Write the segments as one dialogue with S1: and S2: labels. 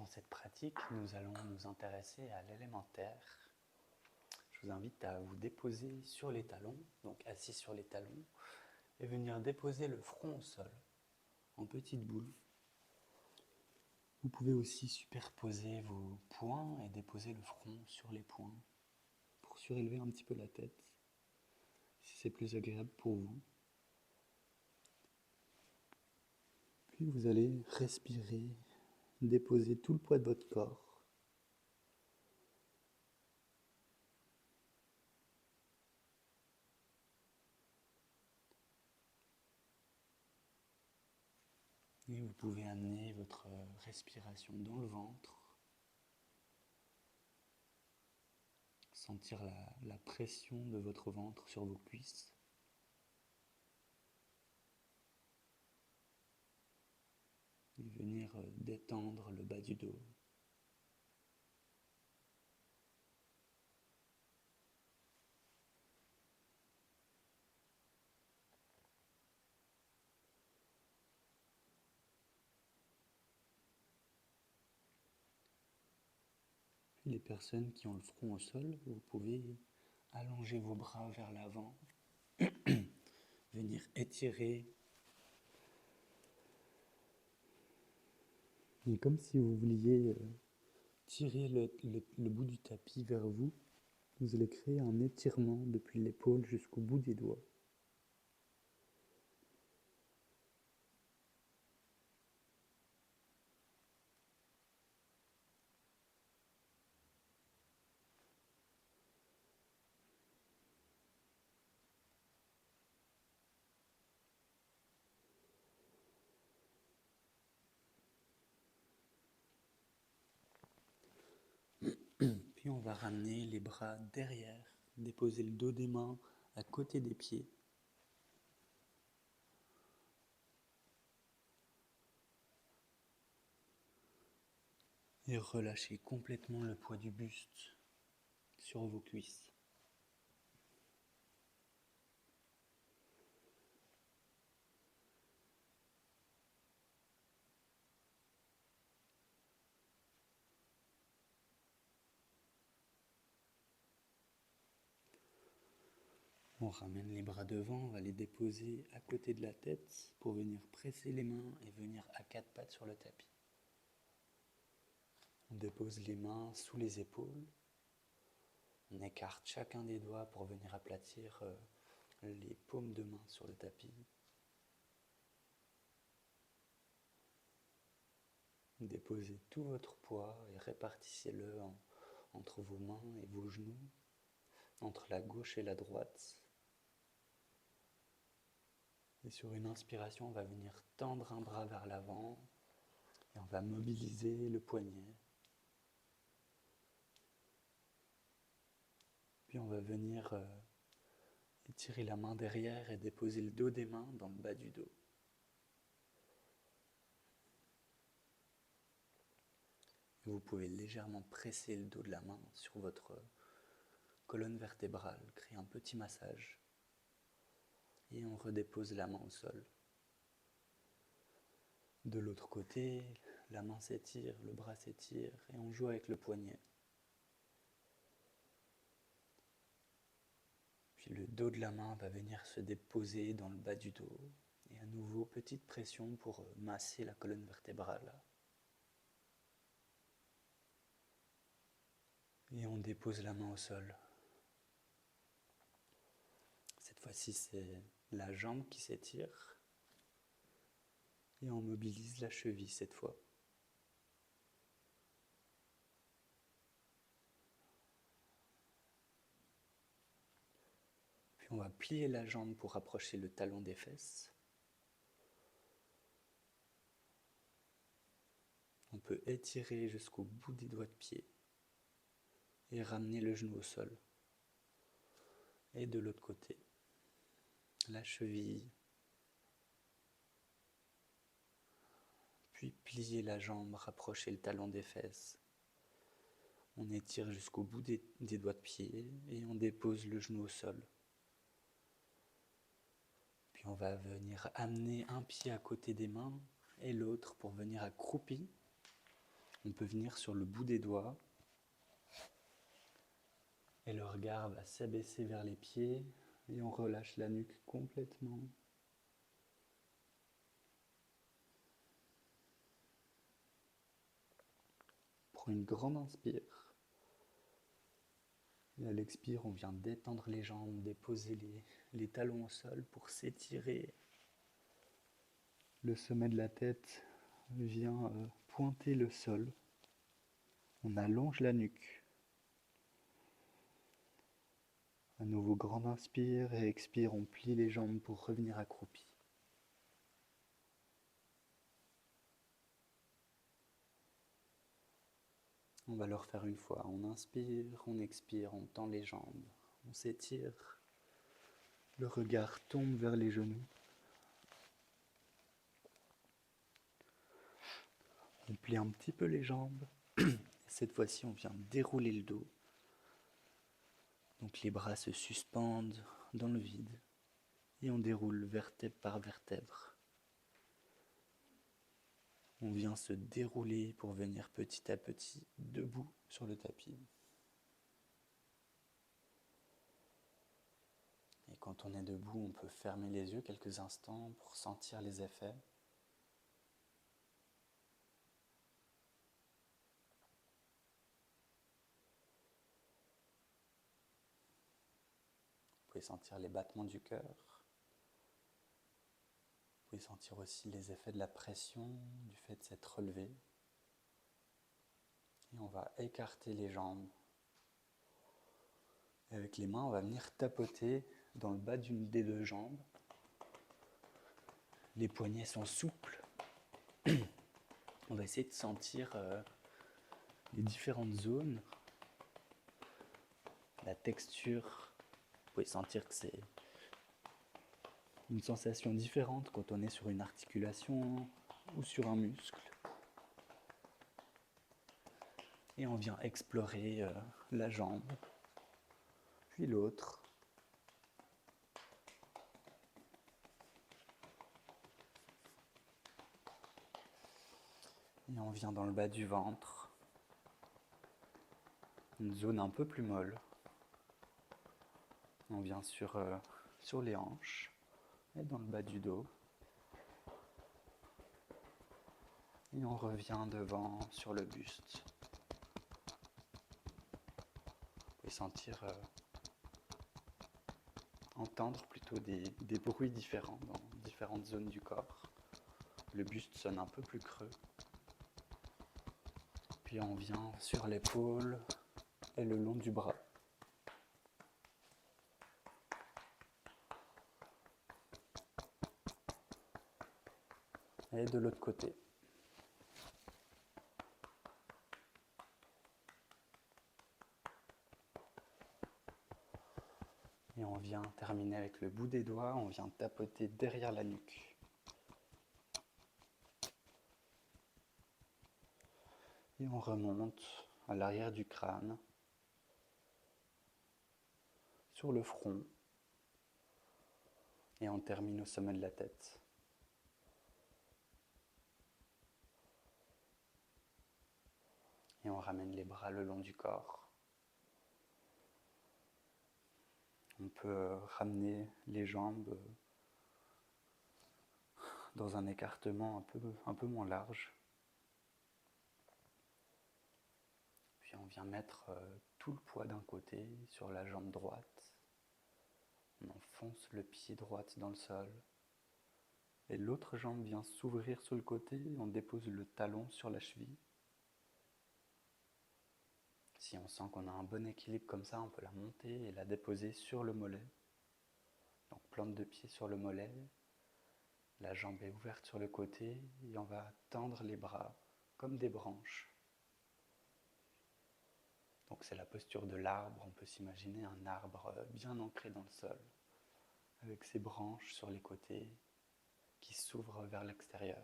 S1: Dans cette pratique, nous allons nous intéresser à l'élémentaire. Je vous invite à vous déposer sur les talons, donc assis sur les talons, et venir déposer le front au sol, en petite boule. Vous pouvez aussi superposer vos poings et déposer le front sur les poings pour surélever un petit peu la tête, si c'est plus agréable pour vous. Puis vous allez respirer, déposer tout le poids de votre corps. Et vous pouvez amener votre respiration dans le ventre, sentir la pression de votre ventre sur vos cuisses. Et venir détendre le bas du dos. Les personnes qui ont le front au sol, vous pouvez allonger vos bras vers l'avant, venir étirer. Et comme si vous vouliez tirer le bout du tapis vers vous, vous allez créer un étirement depuis l'épaule jusqu'au bout des doigts. Puis on va ramener les bras derrière, déposer le dos des mains à côté des pieds. Et relâchez complètement le poids du buste sur vos cuisses. On ramène les bras devant, on va les déposer à côté de la tête pour venir presser les mains et venir à quatre pattes sur le tapis. On dépose les mains sous les épaules. On écarte chacun des doigts pour venir aplatir les paumes de main sur le tapis. Déposez tout votre poids et répartissez-le entre vos mains et vos genoux, entre la gauche et la droite. Et sur une inspiration, on va venir tendre un bras vers l'avant et on va mobiliser le poignet. Puis on va venir étirer la main derrière et déposer le dos des mains dans le bas du dos. Vous pouvez légèrement presser le dos de la main sur votre colonne vertébrale, créer un petit massage. Et on redépose la main au sol. De l'autre côté, la main s'étire, le bras s'étire et on joue avec le poignet. Puis le dos de la main va venir se déposer dans le bas du dos. Et à nouveau, petite pression pour masser la colonne vertébrale. Et on dépose la main au sol. Cette fois-ci, c'est la jambe qui s'étire. Et on mobilise la cheville cette fois. Puis on va plier la jambe pour rapprocher le talon des fesses. On peut étirer jusqu'au bout des doigts de pied et ramener le genou au sol. Et de l'autre côté, la cheville. Puis plier la jambe, rapprocher le talon des fesses. On étire jusqu'au bout des doigts de pied et on dépose le genou au sol. Puis on va venir amener un pied à côté des mains et l'autre pour venir accroupi On peut venir sur le bout des doigts et le regard va s'abaisser vers les pieds et on relâche la nuque complètement. Prends une grande inspire. Et à l'expire, on vient détendre les jambes, déposer les talons au sol pour s'étirer. Le sommet de la tête vient pointer le sol. On allonge la nuque. À nouveau, grande inspire et expire, on plie les jambes pour revenir accroupi. On va le refaire une fois. On inspire, on expire, on tend les jambes, on s'étire. Le regard tombe vers les genoux. On plie un petit peu les jambes. Cette fois-ci, on vient dérouler le dos. Donc les bras se suspendent dans le vide et on déroule vertèbre par vertèbre. On vient se dérouler pour venir petit à petit debout sur le tapis. Et quand on est debout, on peut fermer les yeux quelques instants pour sentir les effets. Vous pouvez sentir les battements du cœur. Vous pouvez sentir aussi les effets de la pression, du fait de s'être relevé. Et on va écarter les jambes. Et avec les mains, on va venir tapoter dans le bas d'une des deux jambes. Les poignets sont souples. On va essayer de sentir les différentes zones. La texture, vous pouvez sentir que c'est une sensation différente quand on est sur une articulation ou sur un muscle. Et on vient explorer la jambe, puis l'autre. Et on vient dans le bas du ventre, une zone un peu plus molle. On vient sur les hanches et dans le bas du dos. Et on revient devant sur le buste. Vous pouvez sentir, entendre plutôt des bruits différents dans différentes zones du corps. Le buste sonne un peu plus creux. Puis on vient sur l'épaule et le long du bras. Et de l'autre côté. Et on vient terminer avec le bout des doigts, on vient tapoter derrière la nuque. Et on remonte à l'arrière du crâne, sur le front, et on termine au sommet de la tête. Et on ramène les bras le long du corps. On peut ramener les jambes dans un écartement un peu moins large. Puis on vient mettre tout le poids d'un côté sur la jambe droite. On enfonce le pied droit dans le sol. Et l'autre jambe vient s'ouvrir sur le côté et on dépose le talon sur la cheville. Si on sent qu'on a un bon équilibre comme ça, on peut la monter et la déposer sur le mollet. Donc plante de pied sur le mollet. La jambe est ouverte sur le côté et on va tendre les bras comme des branches. Donc c'est la posture de l'arbre, on peut s'imaginer un arbre bien ancré dans le sol, avec ses branches sur les côtés qui s'ouvrent vers l'extérieur.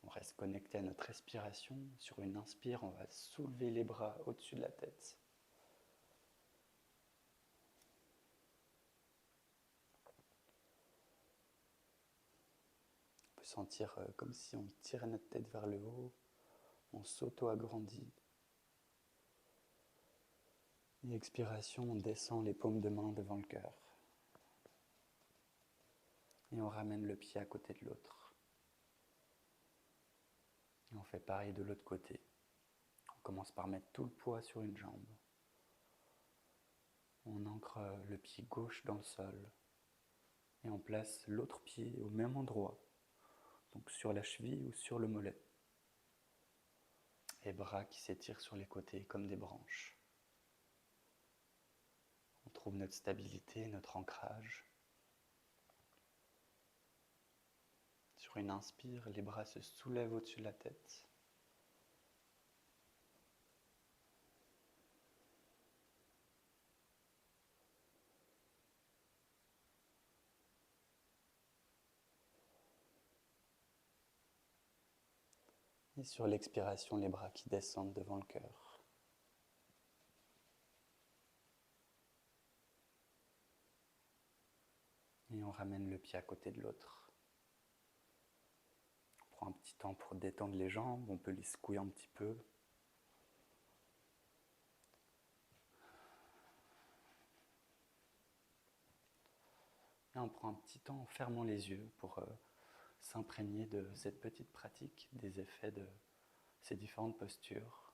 S1: On reste connecté à notre respiration. Sur une inspire, on va soulever les bras au-dessus de la tête. sentir comme si on tirait notre tête vers le haut, on s'auto-agrandit. Et expiration, on descend les paumes de main devant le cœur. Et on ramène le pied à côté de l'autre. Et on fait pareil de l'autre côté. On commence par mettre tout le poids sur une jambe. On ancre le pied gauche dans le sol. Et on place l'autre pied au même endroit. Donc sur la cheville ou sur le mollet. Et bras qui s'étirent sur les côtés comme des branches. On trouve notre stabilité, notre ancrage. Sur une inspire, les bras se soulèvent au-dessus de la tête. Et sur l'expiration, les bras qui descendent devant le cœur. Et on ramène le pied à côté de l'autre. On prend un petit temps pour détendre les jambes, on peut les secouer un petit peu. Et on prend un petit temps en fermant les yeux pour s'imprégner de cette petite pratique, des effets de ces différentes postures.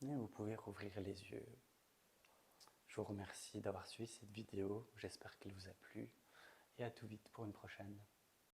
S1: Et vous pouvez rouvrir les yeux. Je vous remercie d'avoir suivi cette vidéo, j'espère qu'elle vous a plu et à tout vite pour une prochaine.